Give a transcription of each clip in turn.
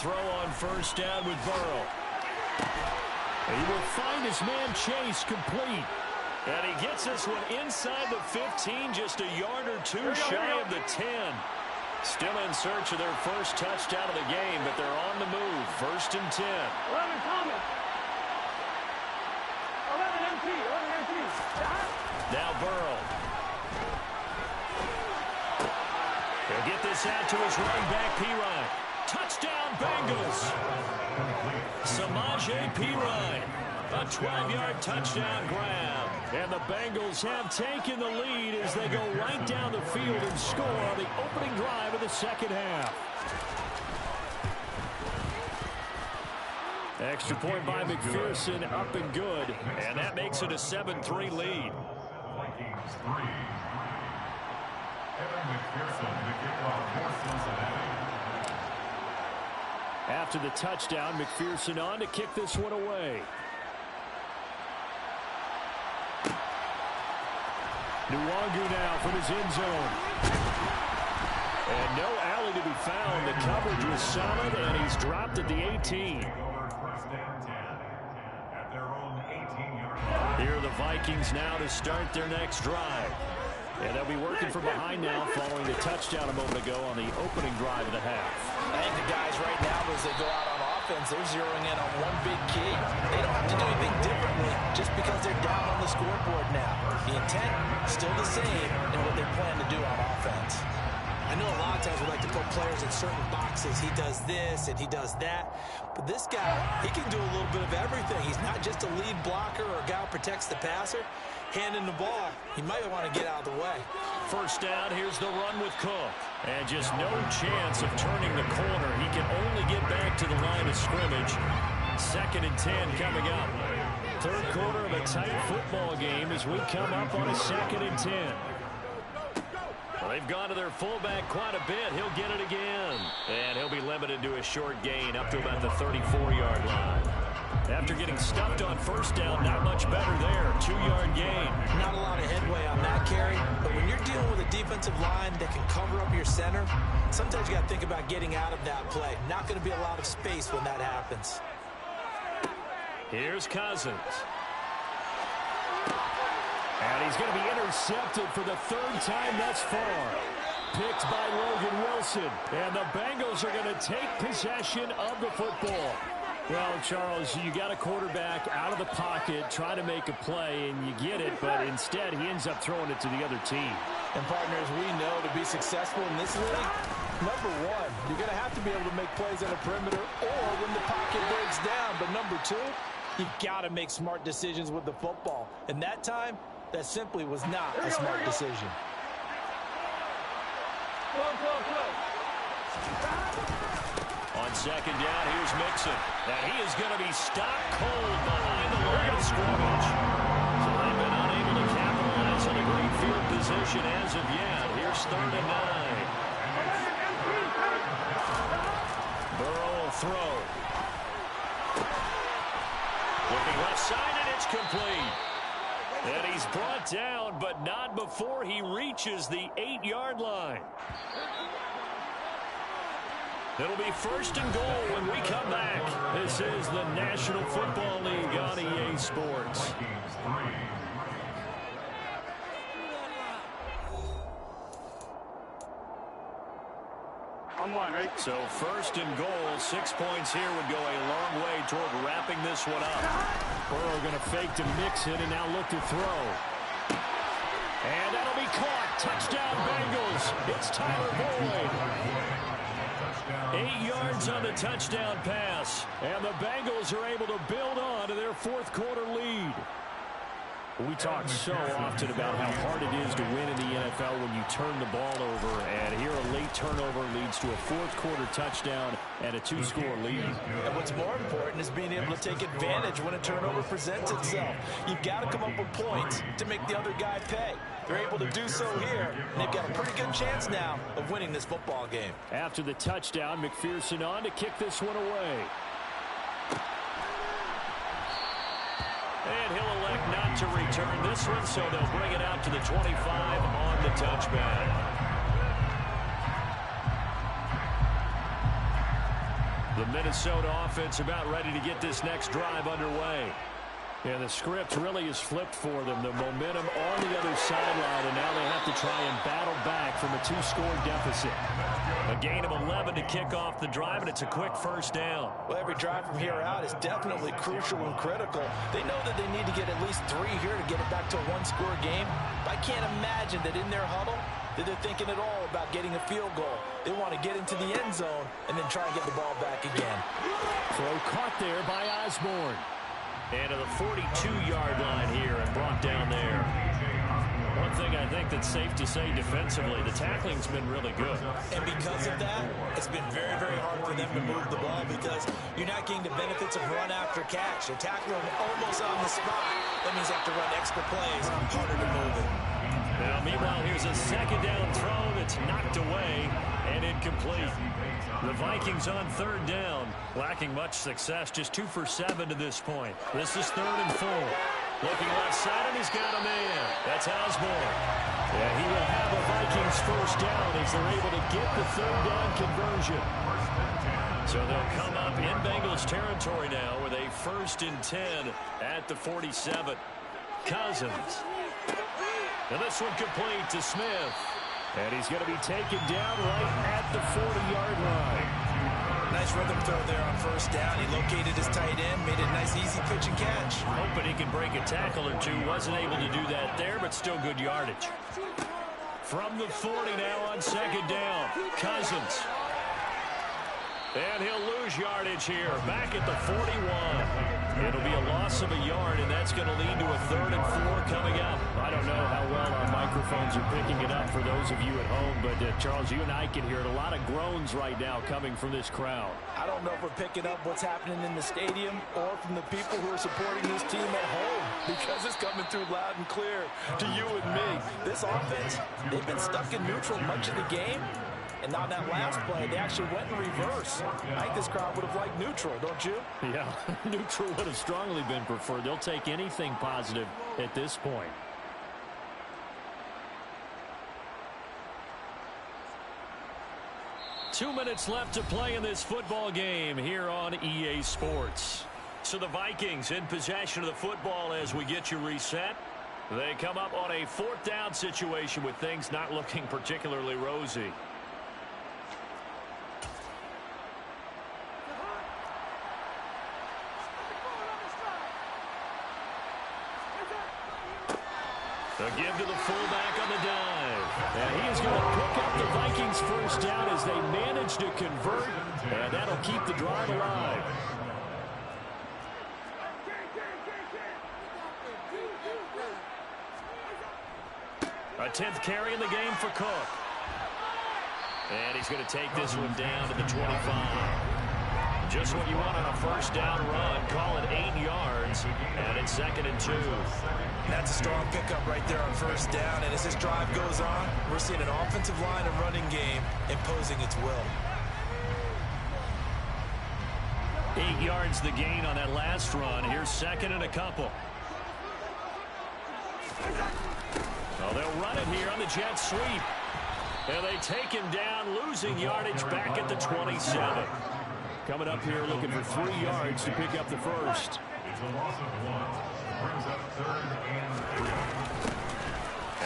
throw on first down with Burrow. He will find his man Chase complete. And he gets this one inside the 15, just a yard or two shy of the 10. Still in search of their first touchdown of the game, but they're on the move. First and 10. 11 Thomas. 11 MT. 11 MT. Now Burrow. He'll get this out to his running back, Pirine. Touchdown, Bengals. Samaje Pirine. A 12-yard touchdown grab. And the Bengals have taken the lead as they go right down the field and score on the opening drive of the second half. Extra point by McPherson, up and good. And that makes it a 7-3 lead. Vikings 3. Evan McPherson, the kickoff for Cincinnati. After the touchdown, McPherson on to kick this one away. Nwangu now from his end zone. And no alley to be found. The coverage was solid, and he's dropped at the 18. Here are the Vikings now to start their next drive. And they'll be working from behind now following the touchdown a moment ago on the opening drive of the half. I think the guys right now, as they go out on offense, they're zeroing in on one big key. They don't have to do anything differently just because they're down on the scoreboard now. The intent still the same in what they plan to do on offense. I know a lot of times we like to put players in certain boxes. He does this and he does that. But this guy, he can do a little bit of everything. He's not just a lead blocker or a guy who protects the passer. Handing the ball, he might want to get out of the way. First down, here's the run with Cook. And just no chance of turning the corner. He can only get back to the line of scrimmage. Second and 10 coming up. Third quarter of a tight football game as we come up on a second and 10. Well, they've gone to their fullback quite a bit. He'll get it again. And he'll be limited to a short gain up to about the 34-yard line. After getting stuffed on first down, not much better there. 2-yard gain. Not a lot of headway on that carry, but when you're dealing with a defensive line that can cover up your center, sometimes you got to think about getting out of that play. Not going to be a lot of space when that happens. Here's Cousins. And he's going to be intercepted for the third time thus far. Picked by Logan Wilson. And the Bengals are going to take possession of the football. Well, Charles, you got a quarterback out of the pocket, trying to make a play, and you get it, but instead he ends up throwing it to the other team. And partners, we know to be successful in this league, number one, you're going to have to be able to make plays on the perimeter or when the pocket breaks down. But number two, you got to make smart decisions with the football. And that time, that simply was not a smart decision. On second down, here's Mixon. And he is going to be stopped cold behind the line of scrimmage. So they've been unable to capitalize on a great field position as of yet. Here's third and 9. Burrow will throw. Looking left side, and it's complete. And he's brought down, but not before he reaches the 8-yard line. It'll be first and goal when we come back. This is the National Football League on EA Sports. I'm one, right? So first and goal, 6 points here would go a long way toward wrapping this one up. Burrow going to fake to Mixon and now look to throw. And that'll be caught. Touchdown Bengals. It's Tyler Boyd. 8 yards on the touchdown pass. And the Bengals are able to build on to their fourth quarter lead. We talk so often about how hard it is to win in the NFL when you turn the ball over. And here a late turnover leads to a fourth quarter touchdown and a 2-score lead. And what's more important is being able to take advantage when a turnover presents itself. You've got to come up with points to make the other guy pay. They're able to do so here. And they've got a pretty good chance now of winning this football game. After the touchdown, McPherson on to kick this one away. And he'll elect not to return this one, so they'll bring it out to the 25 on the touchback. The Minnesota offense about ready to get this next drive underway. And the script really is flipped for them. The momentum on the other sideline, and now they have to try and battle back from a 2-score deficit. A gain of 11 to kick off the drive, and it's a quick first down. Well, every drive from here out is definitely crucial and critical. They know that they need to get at least 3 here to get it back to a 1-score game. But I can't imagine that in their huddle that they're thinking at all about getting a field goal. They want to get into the end zone and then try and get the ball back again. Throw caught there by Osborne. And to the 42-yard line here and brought down there. One thing I think that's safe to say defensively, the tackling's been really good. And because of that, it's been very, very hard for them to move the ball because you're not getting the benefits of run after catch. They're tackling them almost on the spot. That means they have to run extra plays, harder to move it. Now, meanwhile, here's a second down throw that's knocked away and incomplete. The Vikings on third down, lacking much success, just 2 for 7 to this point. This is 3rd and 4. Looking left side, and he's got a man. That's Osborne. And he will have a Vikings first down as they're able to get the third down conversion. So they'll come up in Bengals territory now with a 1st and 10 at the 47. Cousins. And this one complete to Smith. And he's going to be taken down right at the 40-yard line. Nice rhythm throw there on first down. He located his tight end, made it a nice easy pitch and catch. Hoping he can break a tackle or two. Wasn't able to do that there, but still good yardage. From the 40 now on second down. Cousins. And he'll lose yardage here. Back at the 41. It'll be a loss of a yard, and that's going to lead to a 3rd and 4 coming up. I don't know how well our microphones are picking it up for those of you at home, but Charles, you and I can hear it. A lot of groans right now coming from this crowd. I don't know if we're picking up what's happening in the stadium or from the people who are supporting this team at home, because it's coming through loud and clear to you and me. This offense, they've been stuck in neutral much of the game. And on that last play, they actually went in reverse. I think this crowd would have liked neutral, don't you? Yeah, neutral would have strongly been preferred. They'll take anything positive at this point. Two minutes left to play in this football game here on EA Sports. So the Vikings in possession of the football as we get you reset. They come up on a 4th down situation with things not looking particularly rosy. A give to the fullback on the dive. And he is going to pick up the Vikings first down as they manage to convert. And that'll keep the drive alive. A 10th carry in the game for Cook. And he's going to take this one down to the 25. Just what you want on a first down run. Call it 8 yards. And it's 2nd and 2. That's a strong pickup right there on first down. And as this drive goes on, we're seeing an offensive line and running game imposing its will. 8 yards the gain on that last run. Here's 2nd and a couple. Oh, they'll run it here on the jet sweep. And they take him down, losing yardage back at the 27. Coming up here looking for 3 yards to pick up the first. It's a loss of 1. Brings up 3rd and 3.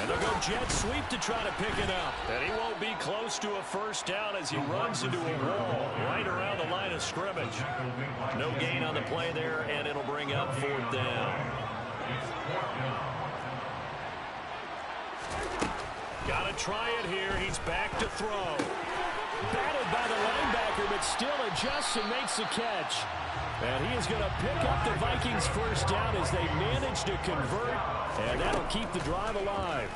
And they'll go jet sweep to try to pick it up. And he won't be close to a first down as he runs into a wall right around the line of scrimmage. No gain on the play there, and it'll bring up 4th down. Got to try it here. He's back to throw. Battled by the linebacker, but still adjusts and makes the catch. And he is going to pick up the Vikings first down as they manage to convert. And that'll keep the drive alive.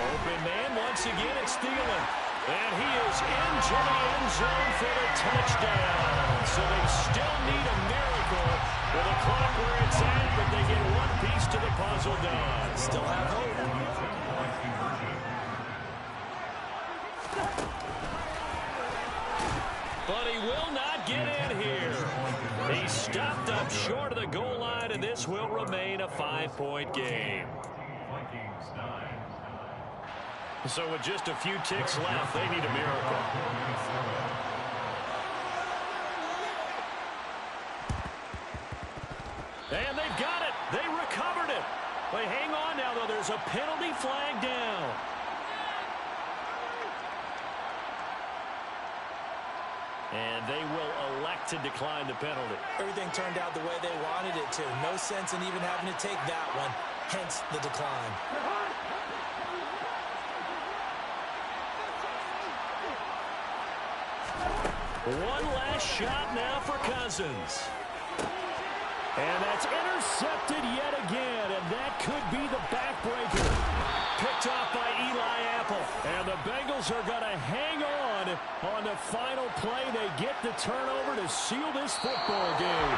Open man once again, it's Thielen. And he is into the end zone for the touchdown. So they still need a miracle with the clock where it's at, but they get one piece to the puzzle done. Still have hope. But he will not get in here. He stopped up short of the goal line, and this will remain a 5-point game. So with just a few ticks left, they need a miracle. And they've got it. They recovered it. But hang on now, though. There's a penalty flag down. And they will elect to decline the penalty. Everything turned out the way they wanted it to. No sense in even having to take that one. Hence the decline. One last shot now for Cousins. And that's intercepted yet again, and that could be the backbreaker. Picked off by Eli Apple. And the Bengals are going to hang on the final play. They get the turnover to seal this football game.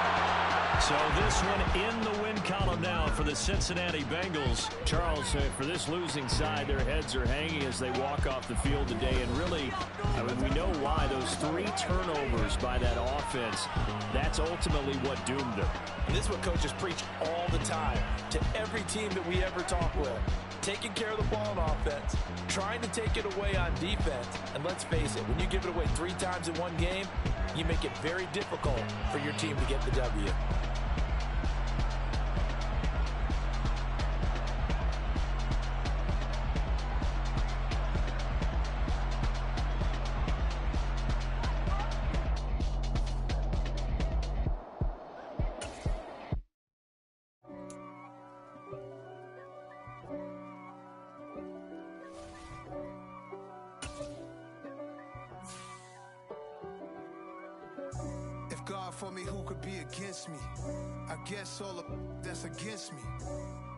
So this one in the win column now for the Cincinnati Bengals. Charles, for this losing side, their heads are hanging as they walk off the field today. And really, I mean, we know why. Those 3 turnovers by that offense, that's ultimately what doomed them. And this is what coaches preach all the time to every team that we ever talk with. Taking care of the ball on offense, trying to take it away on defense. And let's face it, when you give it away 3 times in one game, you make it very difficult for your team to get the W. God for me, who could be against me? I guess all of that's against me.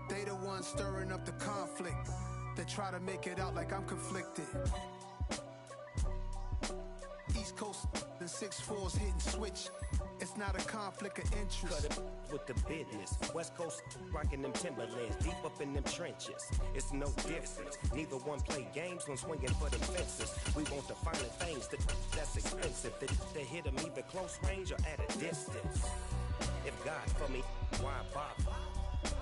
They the ones stirring up the conflict. They try to make it out like I'm conflicted. East Coast and 6'4's hitting switch. It's not a conflict of interest. Cut it with the business. West Coast rocking them Timberlands, deep up in them trenches. It's no difference. Neither one play games when swinging for the fences. We want the finer things that's expensive. They hit them either close range or at a distance. If God for me, why bother?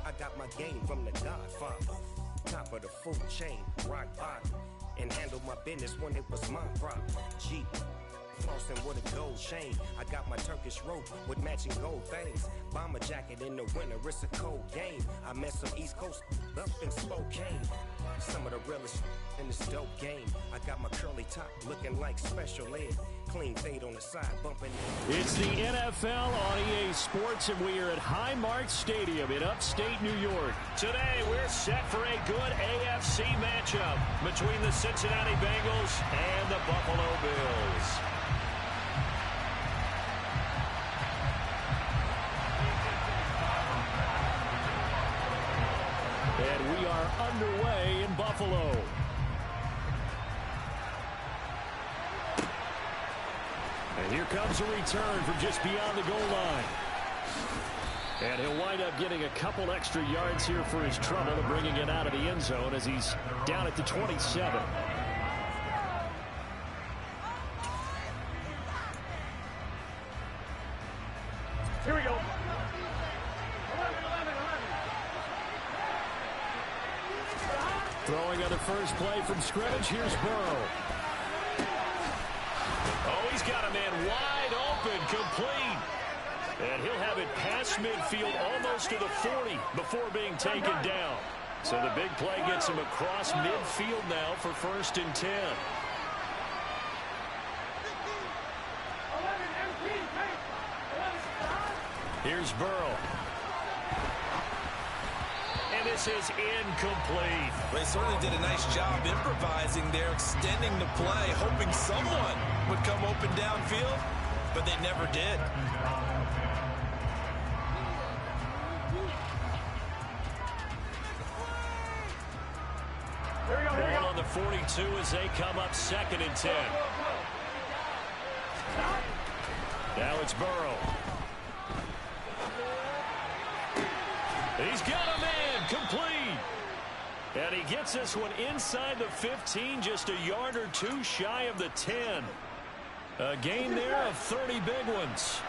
I got my game from the Godfather. Top of the food chain, rock bottom. And handle my business when it was my problem. Jeep. Flossing with a gold chain. I got my Turkish rope with matching gold things. Bomber jacket in the winter, it's a cold game. I met some East Coast up in Spokane. Some of the realest in this dope game. I got my curly top looking like special ed. Clean fade on the side, bumping. It's the NFL on EA Sports, and we are at Highmark Stadium in upstate New York. Today, we're set for a good AFC matchup between the Cincinnati Bengals and the Buffalo Bills. And we are underway in Buffalo. And here comes a return from just beyond the goal line. And he'll wind up getting a couple extra yards here for his trouble and bringing it out of the end zone as he's down at the 27. Here we go. 11. Throwing on the first play from scrimmage, here's Burrow. Oh, he's got a man wide open, complete. And he'll have it past midfield almost to the 40 before being taken down. So the big play gets him across midfield now for 1st and 10. Here's Burrow. And this is incomplete. They certainly did a nice job improvising there, extending the play, hoping someone would come open downfield, but they never did. Ball on the 42 as they come up 2nd and 10. Now it's Burrow. He's got a man, complete. And he gets this one inside the 15, just a yard or two shy of the 10. A gain there of 30 big ones.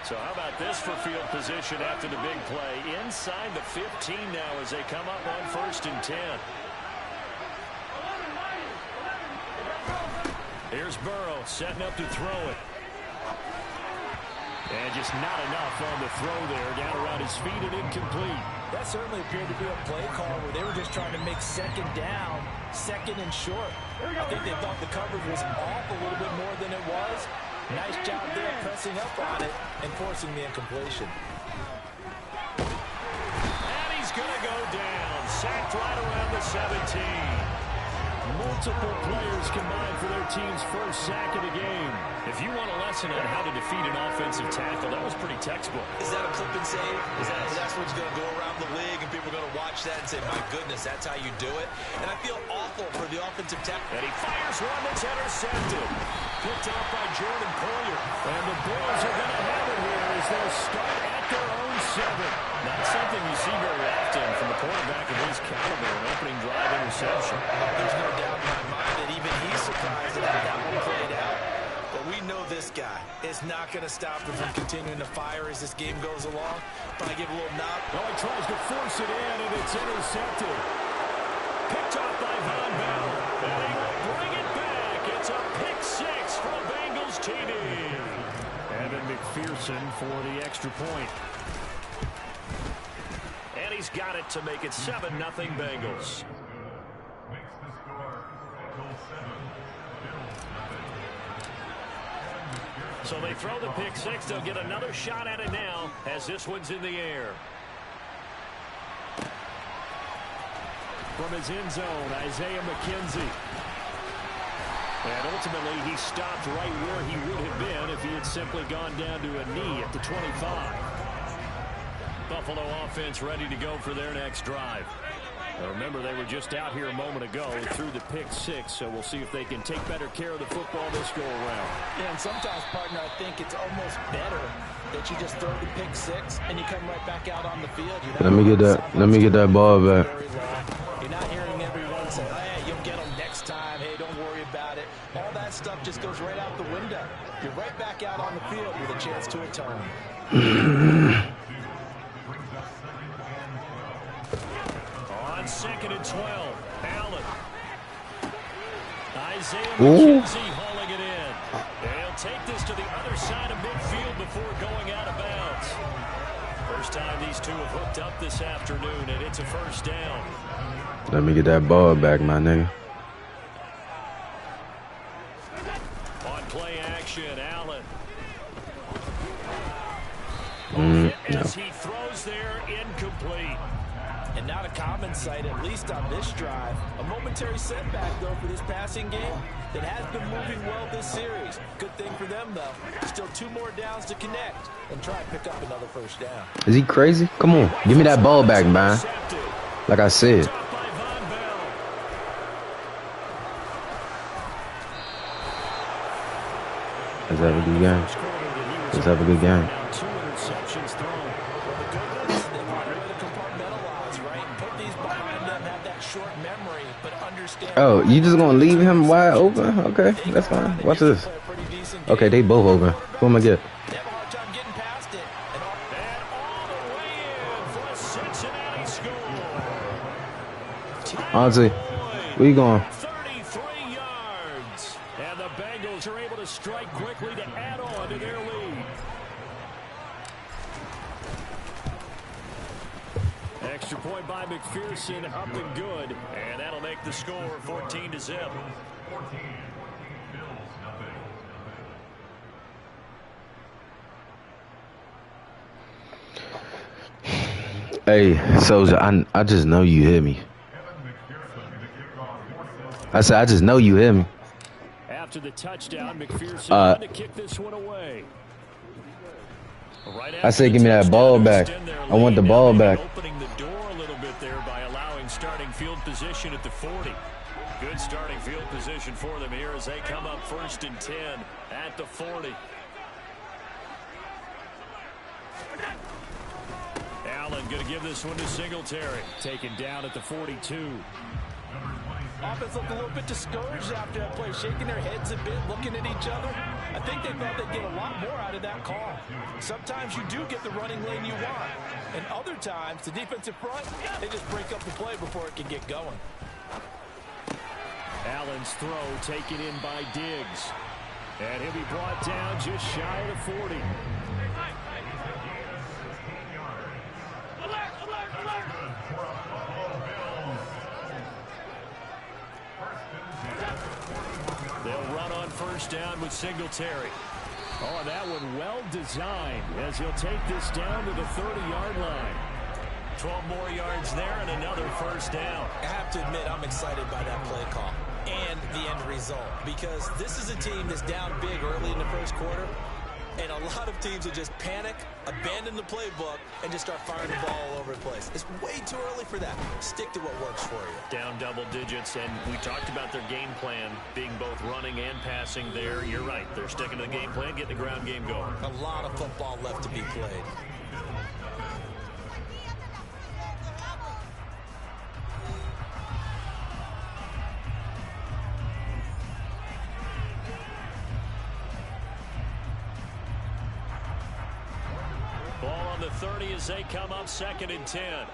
So how about this for field position after the big play? Inside the 15 now as they come up on 1st and 10. Here's Burrow setting up to throw it. And just not enough on the throw there. Down around his feet and incomplete. That certainly appeared to be a play call where they were just trying to make second down, second and short. I think they thought the coverage was off a little bit more than it was. Nice job there pressing up on it and forcing the incompletion. And he's going to go down. Sacked right around the 17. Multiple players combined for their team's first sack of the game. If you want a lesson on how to defeat an offensive tackle, that was pretty textbook. Is that a clip and save? That's what's going to go around the league, and people are going to watch that and say, my goodness, that's how you do it? And I feel awful for the offensive tackle. And he fires one that's intercepted. Picked off by Jordan Poyer. And the Bills are going to have it here as they'll start at their own 7. Not something you see very often from a quarterback of his caliber, an opening drive interception. There's no doubt in my mind that even he's surprised at how that one played out. But we know this guy is not going to stop him from continuing to fire as this game goes along. Probably give a little knock. Oh, he tries to force it in, and it's intercepted. Picked off by Von Bell. And he will bring it back. It's a pick 6 for the Bengals TD. Evan McPherson for the extra point. And he's got it to make it 7-0 Bengals. So they throw the pick 6. They'll get another shot at it now as this one's in the air. From his end zone, Isaiah McKenzie. And ultimately, he stopped right where he would have been if he had simply gone down to a knee at the 25. Buffalo offense ready to go for their next drive. Now remember, they were just out here a moment ago through the pick 6, so we'll see if they can take better care of the football this go around. Yeah, and sometimes, partner, I think it's almost better that you just throw the pick 6 and you come right back out on the field. Let me get that ball back. You're not hearing everyone say, hey, you'll get them next time. Hey, don't worry about it. All that stuff just goes right out the window. You're right back out on the field with a chance to atone. On 2nd and 12, Allen. Isaiah McKenzie hauling it in. They'll take this to the other side of midfield before going out of bounds. First time these two have hooked up this afternoon, and it's a first down. Let me get that ball back, my nigga. On play action, Allen. No. As he throws there, incomplete. And not a common sight, at least on this drive. A momentary setback, though, for this passing game that has been moving well this series. Good thing for them, though. Still 2 more downs to connect and try and pick up another first down. Is he crazy? Come on. Give me that ball back, man. Like I said. Let's have a good game. Let's have a good game. Oh, you just gonna leave him wide open? Okay, that's fine. Watch this. Okay, they both open. Who am I get? Auntie, where you going? 33 yards. And the Bengals are able to strike quickly to add on to their lead. Extra point by McPherson, up and good. And that'll make the score 14-0. 14. Hey, Soldier, I just know you hear me. I said, I just know you hear me. After the touchdown, McPherson trying to kick this one away. Right I said, give me that ball back. I want the ball back. Opening the door a little bit there by allowing starting field position at the 40. Good starting field position for them here as they come up 1st and 10 at the 40. Allen going to give this one to Singletary. Taken down at the 42. Offense looked a little bit discouraged after that play, shaking their heads a bit, looking at each other. I think they thought they'd get a lot more out of that call. Sometimes you do get the running lane you want, and other times, the defensive front, they just break up the play before it can get going. Allen's throw taken in by Diggs. And he'll be brought down just shy of the 40. first down with Singletary. Oh, that one well designed as he'll take this down to the 30-yard line. 12 more yards there and another first down. I have to admit, I'm excited by that play call and the end result, because this is a team that's down big early in the first quarter, and a lot of teams will just panic, abandon the playbook, and just start firing the ball all over the place. It's way too early for that. Stick to what works for you. Down double digits, and we talked about their game plan being both running and passing there. You're right. They're sticking to the game plan, getting the ground game going. A lot of football left to be played. Ball on the 30 as they come up 2nd and 10.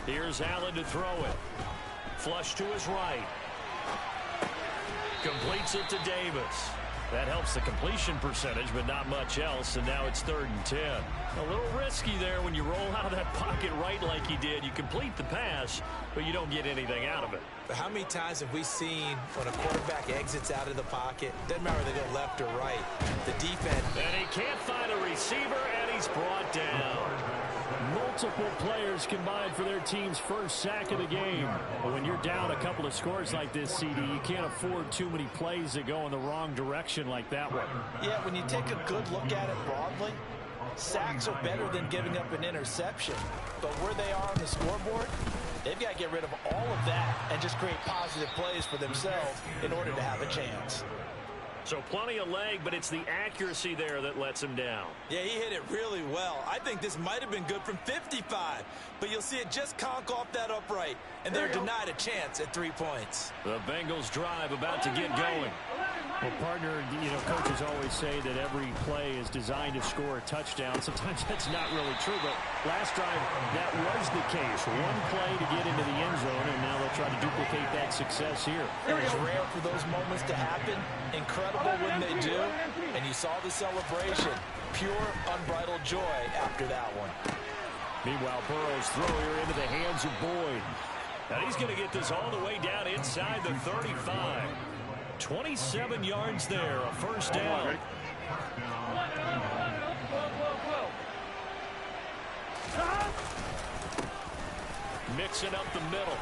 Here's Allen to throw it. Flush to his right. Completes it to Davis. That helps the completion percentage, but not much else, and now it's 3rd and 10. A little risky there when you roll out of that pocket right like he did. You complete the pass, but you don't get anything out of it. But how many times have we seen when a quarterback exits out of the pocket, doesn't matter whether they go left or right, the defense... And he can't find a receiver, and he's brought down. Multiple players combined for their team's first sack of the game. But when you're down a couple of scores like this, CD, you can't afford too many plays that go in the wrong direction like that one. Yeah, when you take a good look at it broadly, sacks are better than giving up an interception. But where they are on the scoreboard, they've got to get rid of all of that and just create positive plays for themselves in order to have a chance. So plenty of leg, but it's the accuracy there that lets him down. Yeah, he hit it really well. I think this might have been good from 55, but you'll see it just conk off that upright, and they're denied a chance at 3 points. The Bengals drive about to get going. Well, partner, coaches always say that every play is designed to score a touchdown. Sometimes that's not really true, but last drive, that was the case. One play to get into the end zone, and now they'll try to duplicate that success here. It's rare for those moments to happen. Incredible when they do, and you saw the celebration. Pure, unbridled joy after that one. Meanwhile, Burrow's throw here into the hands of Boyd. And he's going to get this all the way down inside the 35. 27 yards there, a first down. Mixing up the middle.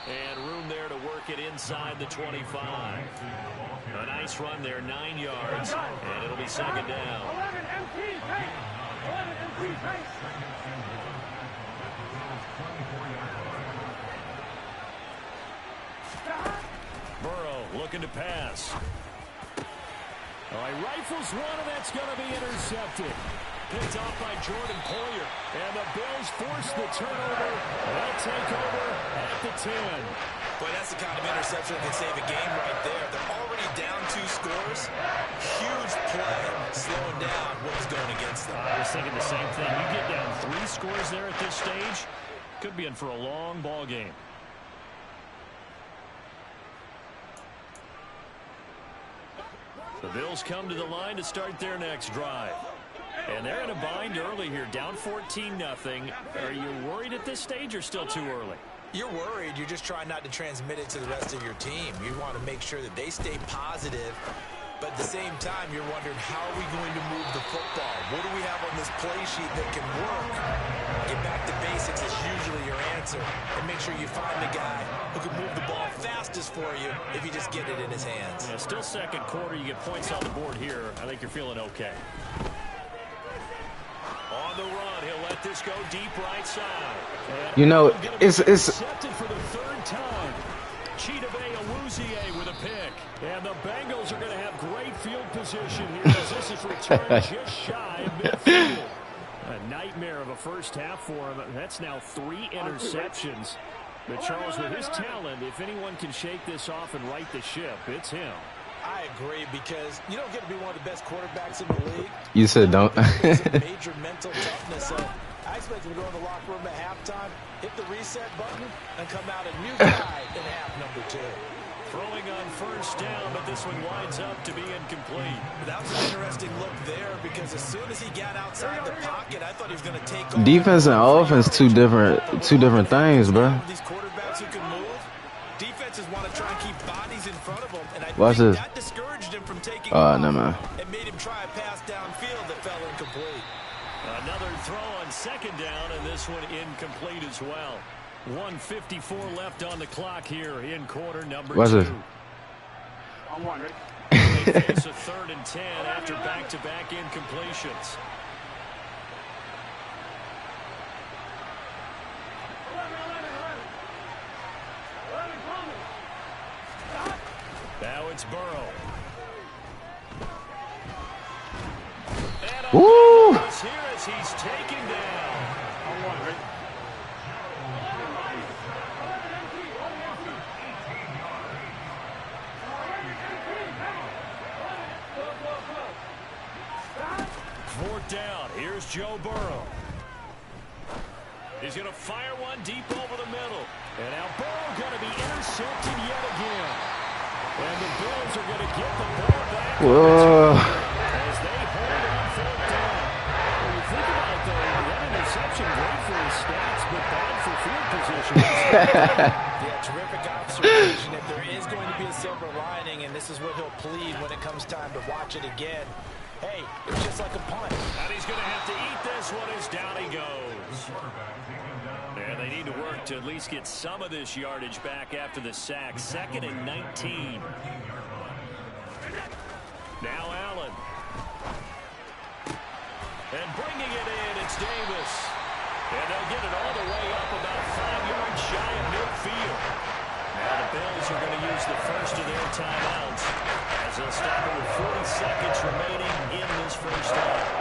And room there to work it inside the 25. A nice run there, 9 yards. And it'll be 2nd down. Burrow looking to pass. He rifles one, and that's going to be intercepted. Picked off by Jordan Poyer. And the Bills force the turnover. They'll take over at the 10. Boy, that's the kind of interception that can save a game right there. They're already down 2 scores. Huge play, slowing down what was going against them. I was thinking the same thing. You get down 3 scores there at this stage, could be in for a long ball game. The Bills come to the line to start their next drive. And they're in a bind early here, down 14-0. Are you worried at this stage or still too early? You're worried. You're just trying not to transmit it to the rest of your team. You want to make sure that they stay positive. But at the same time, you're wondering, how are we going to move the football? What do we have on this play sheet that can work? Get back to basics is usually your answer. And make sure you find the guy who can move the ball fastest for you if you just get it in his hands. Yeah, still 2nd quarter. You get points on the board here. I think you're feeling okay. On the run, he'll let this go deep right side. It's for the 3rd time. Chidobe Awuzie with a pick. And the Bengals are going to have great field position here as this is returned just shy of midfield. A nightmare of a first half for him. That's now 3 interceptions. But Charles, with his talent, if anyone can shake this off and right the ship, it's him. I agree, because you don't get to be one of the best quarterbacks in the league. You said don't. It's a major mental toughness. So I expect him to go in the locker room at halftime, hit the reset button, and come out a new guy in half number 2. Throwing on first down, but this one winds up to be incomplete. That was an interesting look there, because as soon as he got outside the pocket, I thought he was going to take off. Defense and offense, two different things, bro. These quarterbacks who can move. Defense defenses want to try and keep bodies in front of him, and I Watch think this. that discouraged him from taking Never mind. and made him try a pass downfield that fell incomplete. Another throw on second down, and this one incomplete as well. 1:54 left on the clock here in quarter number 2. Watch this. They face a 3rd and 10 after back-to-back incompletions. Now it's Burrow. And Woo! here as he's taken down. Fourth down. Here's Joe Burrow. He's going to fire one deep over the middle. And now Burrow going to be intercepted yet again. And the Bills are going to get the ball back. Whoa. As they hold on 4th down. When you think about it, though, that interception great for his stats, but bad for field position. Yeah, terrific observation. If there is going to be a silver lining, and this is what he'll plead when it comes time to watch it again, hey, it's just like a punt. And he's going to have to eat this one as down he goes. And they need to work to at least get some of this yardage back after the sack. 2nd and 19. Now Allen. And bringing it in, it's Davis. And they'll get it all the way up about 5 yards shy of midfield. Now the Bills are going to use the first of their timeouts as they'll stop it with 40 seconds remaining in this first half.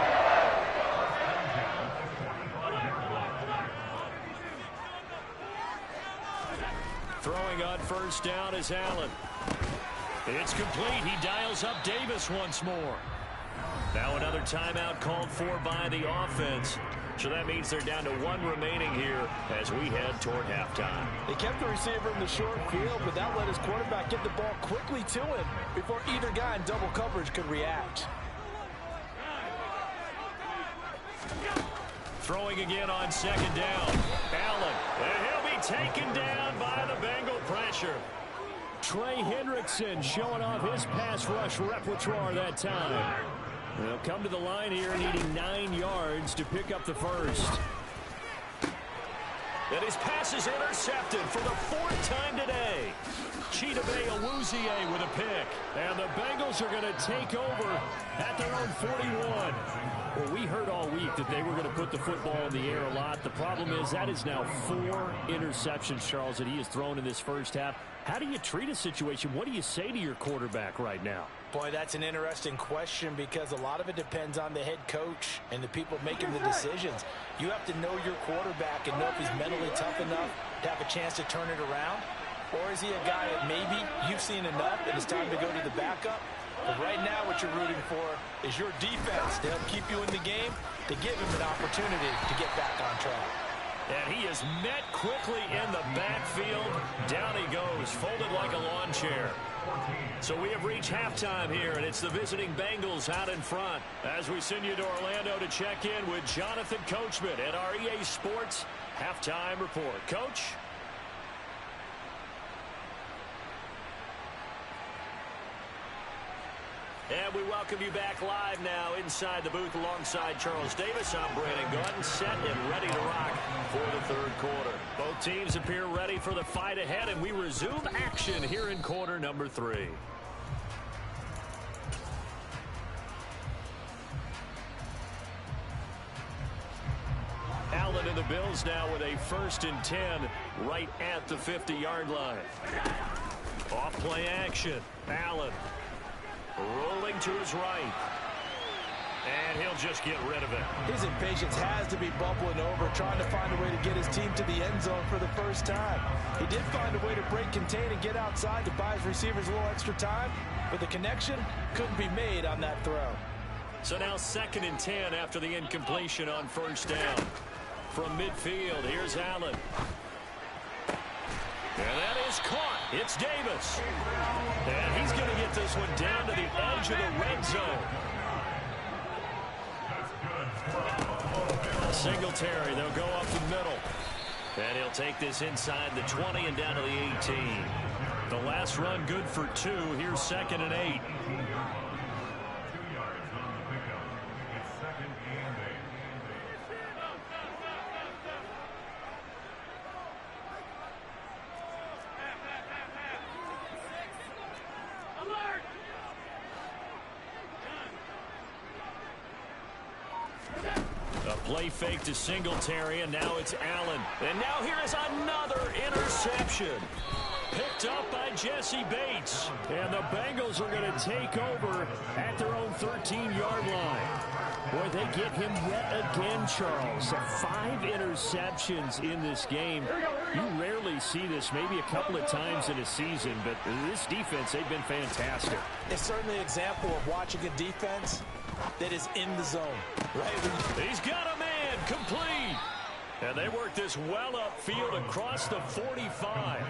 Throwing on first down is Allen. It's complete. He dials up Davis once more. Now another timeout called for by the offense. So that means they're down to 1 remaining here as we head toward halftime. They kept the receiver in the short field, but that let his quarterback get the ball quickly to him before either guy in double coverage could react. Throwing again on 2nd down. Allen. And he'll be taken down by the Bengal pressure. Trey Hendrickson showing off his pass rush repertoire that time. They'll come to the line here needing 9 yards to pick up the first. And his pass is intercepted for the 4th time today. Chidobe Awuzie with a pick. And the Bengals are going to take over at their own 41. Well, we heard all week that they were going to put the football in the air a lot. The problem is that is now 4 interceptions, Charles, that he has thrown in this first half. How do you treat a situation? What do you say to your quarterback right now? Boy, that's an interesting question because a lot of it depends on the head coach and the people making the decisions. You have to know your quarterback and know if he's mentally tough enough to have a chance to turn it around. Or is he a guy that maybe you've seen enough and it's time to go to the backup? But right now what you're rooting for is your defense to help keep you in the game, to give him an opportunity to get back on track. And he is met quickly in the backfield. Down he goes, folded like a lawn chair. So we have reached halftime here, and it's the visiting Bengals out in front. As we send you to Orlando to check in with Jonathan Coachman at our EA Sports Halftime Report. Coach? And we welcome you back live now inside the booth alongside Charles Davis. I'm Brandon Gunn, set and ready to rock for the 3rd quarter. Both teams appear ready for the fight ahead, and we resume action here in quarter number 3. Allen and the Bills now with a 1st and 10 right at the 50-yard line. Off play action. Allen. Rolling to his right. And he'll just get rid of it. His impatience has to be bubbling over, trying to find a way to get his team to the end zone for the first time. He did find a way to break contain and get outside to buy his receivers a little extra time, but the connection couldn't be made on that throw. So now 2nd and 10 after the incompletion on 1st down. From midfield, here's Allen. And that is caught. It's Davis. And he's going to get this one down to the edge of the red zone. Singletary, they'll go up the middle. And he'll take this inside the 20 and down to the 18. The last run good for 2. Here's 2nd and 8. 2 yards on the pickup. It's 2nd and 8. A play fake to Singletary, and now it's Allen. And now here is another interception. Picked up by Jesse Bates. And the Bengals are going to take over at their own 13-yard line. Boy, they get him yet again, Charles. 5 interceptions in this game. You rarely see this, maybe a couple of times in a season, but this defense, they've been fantastic. It's certainly an example of watching a defense that is in the zone. Right? He's got a man, complete. And they work this well upfield across the 45.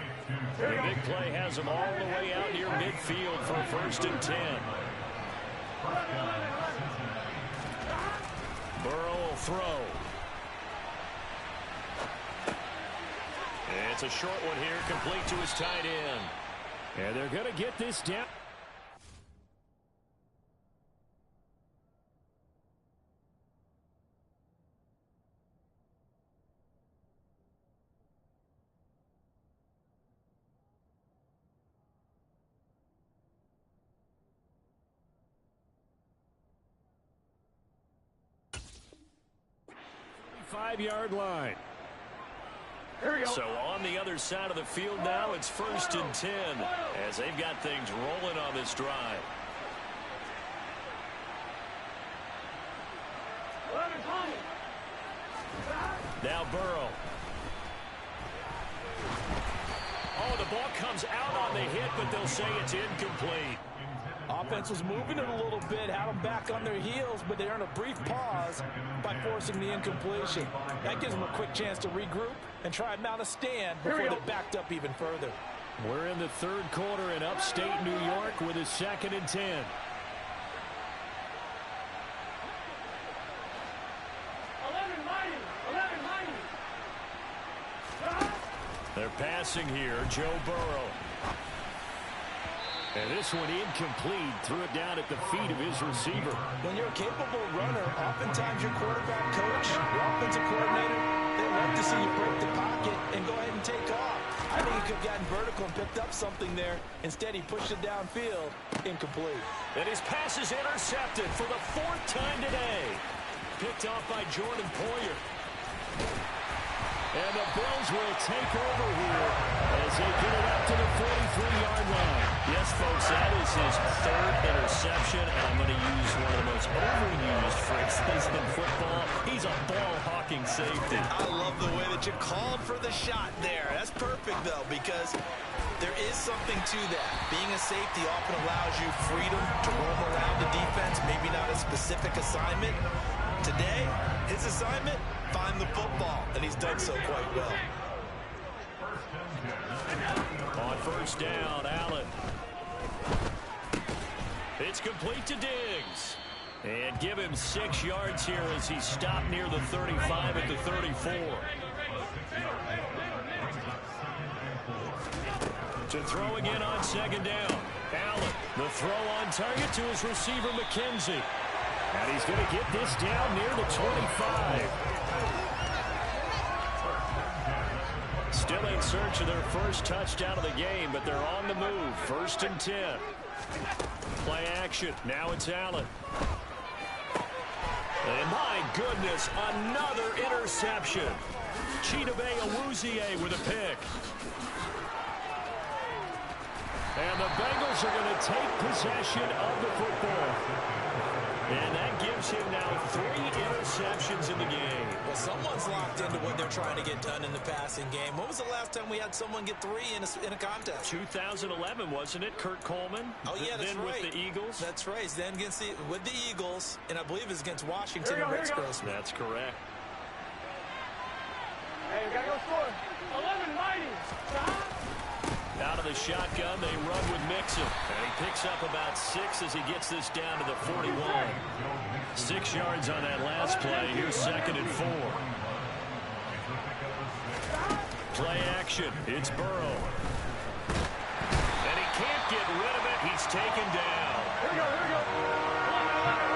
The big play has them all the way out near midfield for 1st and 10. Burrow will throw. It's a short one here, complete to his tight end. And they're going to get this down. Five-yard line. So on the other side of the field now, it's 1st and 10 as they've got things rolling on this drive. Now Burrow. Oh, the ball comes out on the hit, but they'll say it's incomplete. Offense was moving it a little bit, had them back on their heels, but they earned a brief pause by forcing the incompletion. That gives them a quick chance to regroup and try and mount a stand before they're backed up even further. We're in the 3rd quarter in upstate New York with a 2nd and 10. They're passing here, Joe Burrow. And this one incomplete. Threw it down at the feet of his receiver. When you're a capable runner, oftentimes your quarterback coach, your offensive coordinator, they love to see you break the pocket and go ahead and take off. I think he could have gotten vertical and picked up something there. Instead, he pushed it downfield. Incomplete. And his pass is intercepted for the 4th time today. Picked off by Jordan Poyer. And the Bills will take over here as they get it up to the 43-yard line. Yes, folks, that is his 3rd interception, and I'm going to use one of the most overused phrases in football. He's a ball-hawking safety. I love the way that you called for the shot there. That's perfect, though, because there is something to that. Being a safety often allows you freedom to roam around the defense, maybe not a specific assignment. Today, his assignment, find the football, and he's done so quite well. On 1st down, Allen. It's complete to Diggs. And give him 6 yards here as he stopped near the 35 at the 34. To throw again on 2nd down. Allen, the throw on target to his receiver, McKenzie. And he's going to get this down near the 25. Still in search of their first touchdown of the game, but they're on the move. 1st and 10. Play action. Now it's Allen. And my goodness, another interception. Chidobe Awuzie with a pick. And the Bengals are going to take possession of the football. And that gives him now 3 interceptions in the game. Well, someone's locked into what they're trying to get done in the passing game. When was the last time we had someone get 3 in a contest? 2011, wasn't it? Kurt Coleman. Oh, yeah, that's then right. With the Eagles. That's right. Then with the Eagles, and I believe it's against Washington and Rex Grossman. That's correct. Hey, we gotta go score. 11 mighty. Out of the shotgun, they run with Mixon. And he picks up about 6 as he gets this down to the 41. 6 yards on that last play. Here's 2nd and 4. Play action. It's Burrow. can't get rid of it. He's taken down. Here we go, here we go. 11.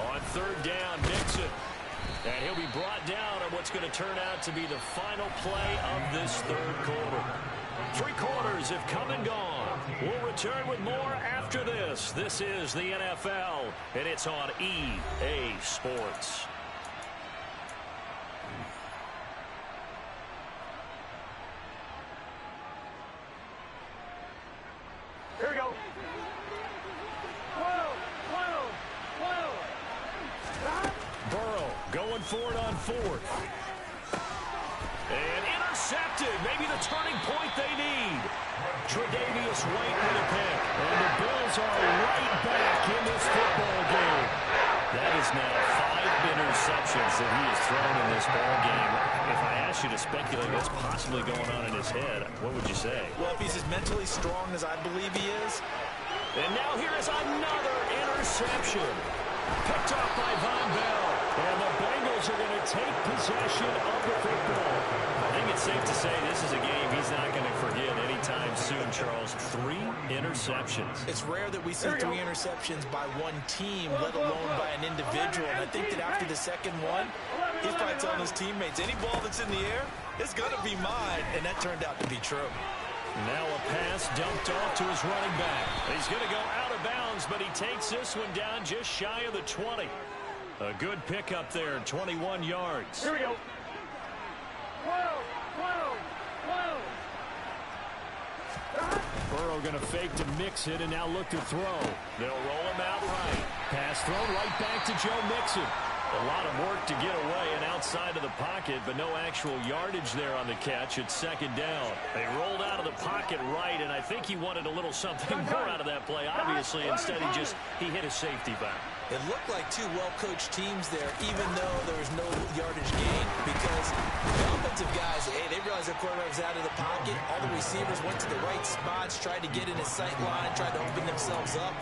On third down, Mixon. And he'll be brought down on what's going to turn out to be the final play of this third quarter. 3 quarters have come and gone. We'll return with more after this. This is the NFL, and it's on EA Sports. Here we go. 12. Burrow going for it on 4th. And intercepted. Maybe the turning point they need. Tre'Davious White with a pick. And the Bills are right back in this football game. That is now 5 interceptions that he has thrown in this ball game. If I asked you to speculate what's possibly going on in his head, what would you say? Well, if he's as mentally strong as I believe he is. And now here is another interception. Picked off by Von Bell. And the Bengals are going to take possession of the football. I think it's safe to say this is a game he's not going to forget anytime soon, Charles. 3 interceptions. It's rare that we see 3 interceptions by one team, let alone by an individual. And I think that after the second one, he's probably telling his teammates, any ball that's in the air, it's going to be mine. And that turned out to be true. Now a pass dumped off to his running back. He's going to go out of bounds, but he takes this one down just shy of the 20. A good pickup there, 21 yards. Here we go. 12. Burrow going to fake to mix it and now look to throw. They'll roll him out right. Pass thrown right back to Joe Mixon. A lot of work to get away and outside of the pocket, but no actual yardage there on the catch. It's second down. They rolled out of the pocket right, and I think he wanted a little something more out of that play, obviously. Instead, he hit a safety back. It looked like 2 well-coached teams there, even though there was no yardage gain, because the offensive guys, hey, they realized their quarterback was out of the pocket. All the receivers went to the right spots, tried to get in his sight line, tried to open themselves up.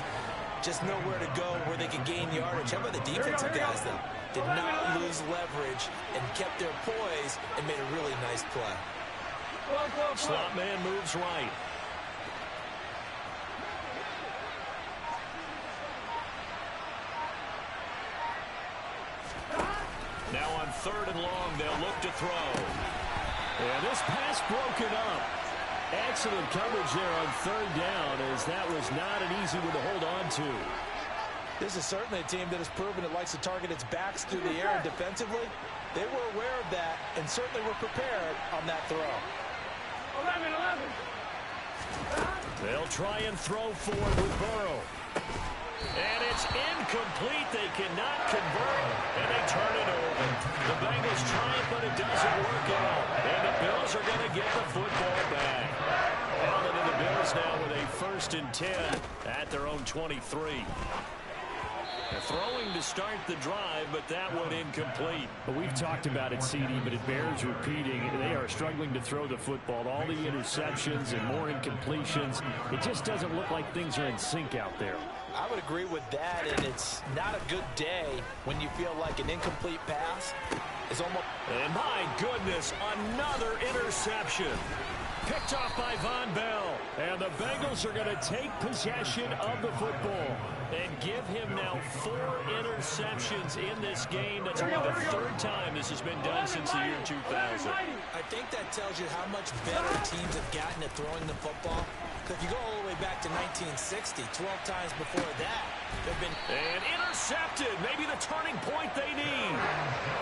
Just nowhere to go where they could gain yardage. How about the defensive guys, though? Did not lose leverage and kept their poise and made a really nice play. Slot man moves right. Now on 3rd and long, they'll look to throw. And this pass broken up. Excellent coverage there on 3rd down, as that was not an easy one to hold on to. This is certainly a team that has proven it likes to target its backs through the air, and defensively, they were aware of that and certainly were prepared on that throw. 11. They'll try and throw forward with Burrow. And it's incomplete. They cannot convert, and they turn it over. The Bengals try it, but it doesn't work out. And the Bills are going to get the football back. Allen and the Bills now with a 1st and 10 at their own 23. They're throwing to start the drive, but that one incomplete. But we've talked about it, CD, but it bears repeating. They are struggling to throw the football. All the interceptions and more incompletions. It just doesn't look like things are in sync out there. I would agree with that, and it's not a good day when you feel like an incomplete pass is almost... And my goodness, another interception. Picked off by Von Bell. And the Bengals are going to take possession of the football and give him now 4 interceptions in this game. That's only the 3rd time this has been done since the year 2000. I think that tells you how much better teams have gotten at throwing the football. If you go all the way back to 1960, 12 times before that, they've been... And intercepted. Maybe the turning point they need.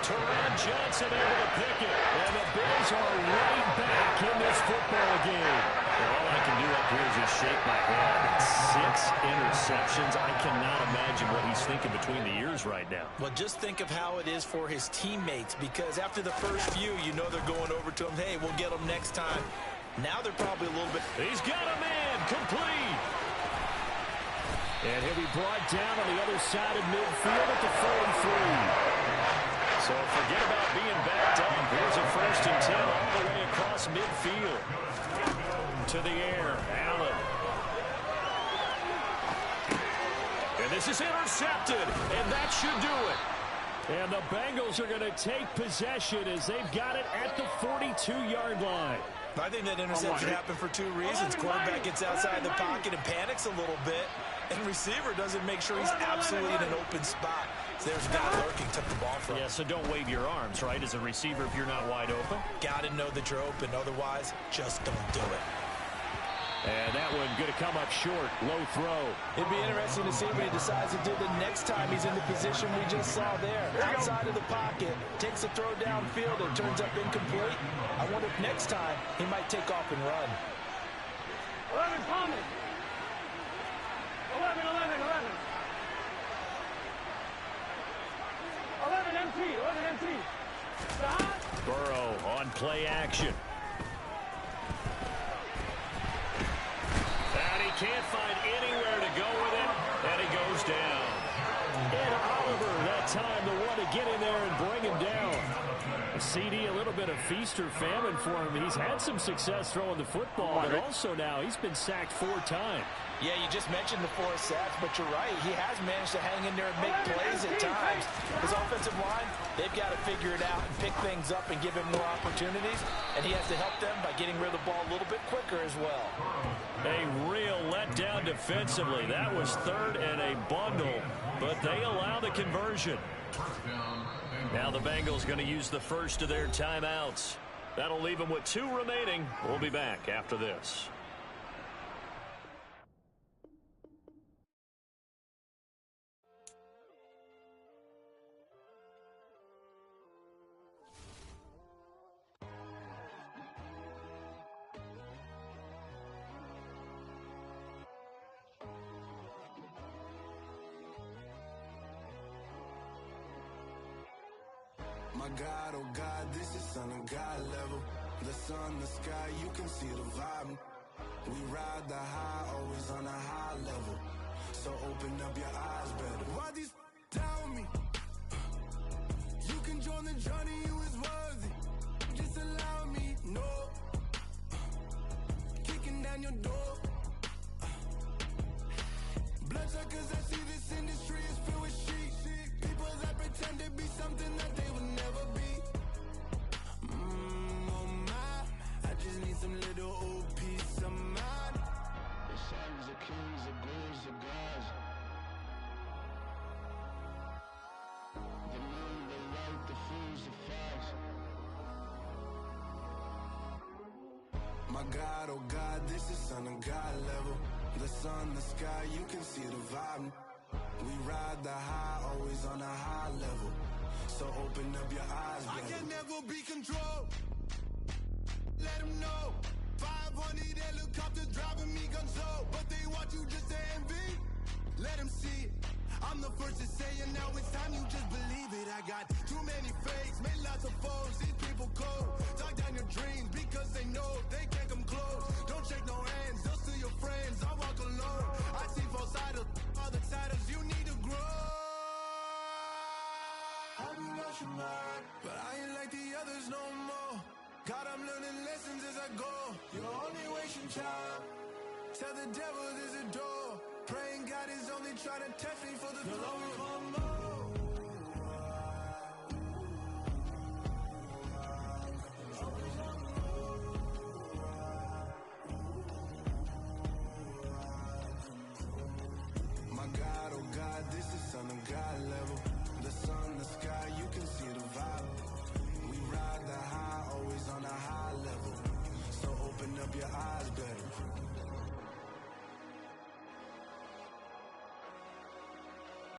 Teron Johnson able to pick it. And the Bills are right back in this football game. And all I can do up here is just shake my head. 6 interceptions. I cannot imagine what he's thinking between the ears right now. Well, just think of how it is for his teammates, because after the first few, you know they're going over to him, hey, we'll get them next time. Now they're probably a little bit... He's got a man, complete. And he'll be brought down on the other side of midfield at the 43. So forget about being backed up. Here's a 1st and 10 all the way across midfield. To the air, Allen. And this is intercepted, and that should do it. And the Bengals are going to take possession as they've got it at the 42-yard line. I think that interception happened for two reasons. Quarterback gets outside the pocket and panics a little bit, and receiver doesn't make sure he's absolutely in an open spot. So there's a guy lurking, took the ball from him. Yeah, so don't wave your arms, right, as a receiver if you're not wide open. Got to know that you're open. Otherwise, just don't do it. And that one going to come up short. Low throw. It'd be interesting to see what he decides to do the next time he's in the position we just saw there. Outside of the pocket, takes a throw downfield and turns up incomplete. I wonder if next time he might take off and run. 11 coming. 11. 11 empty. Stop. Burrow on play action. And he can't find anywhere to go with it, and he goes down. And Oliver, that time, the one to get in there and bring him down. CD, a little bit of feast or famine for him. He's had some success throwing the football, but also now he's been sacked 4 times. Yeah, you just mentioned the 4 sacks, but you're right. He has managed to hang in there and make plays at times. His offensive line, they've got to figure it out and pick things up and give him more opportunities, and he has to help them by getting rid of the ball a little bit quicker as well. A real letdown defensively. That was 3rd and a bundle, but they allow the conversion. Now the Bengals going to use the first of their timeouts. That'll leave them with 2 remaining. We'll be back after this. My God, oh God, this is Son of God level. The sun, the sky, you can see the vibe. We ride the high, always on a high level. So open up your eyes better. Why these tell me? You can join the journey, you is worthy. Just allow me, no. Kicking down your door. Bloodsuckers, I see this industry is filled with sheep. People that pretend to be something that they will never be. Oh my, I just need some little old peace of mind. The sons of kings, the ghouls, the gods. The moon, the light, the fools, the facts. My God, oh God, this is Son of God level. The sun, the sky, you can see the vibe. We ride the high, always on a high level. So open up your eyes, baby. I can never be controlled. Let them know. 500 helicopters driving me gonzo. But they want you just to envy. Let them see it. I'm the first to say it, now it's time you just believe it. I got too many fakes, made lots of foes. These people cold. Talk down your dreams because they know they can't come close. Don't shake no hands, those to your friends. I walk alone. I see false idols, other titles. You need to grow. Have you lost your mind? But I ain't like the others no more. God, I'm learning lessons as I go. You're only wasting time. Tell the devil there's a door. Praying God is only trying to test me for the glory.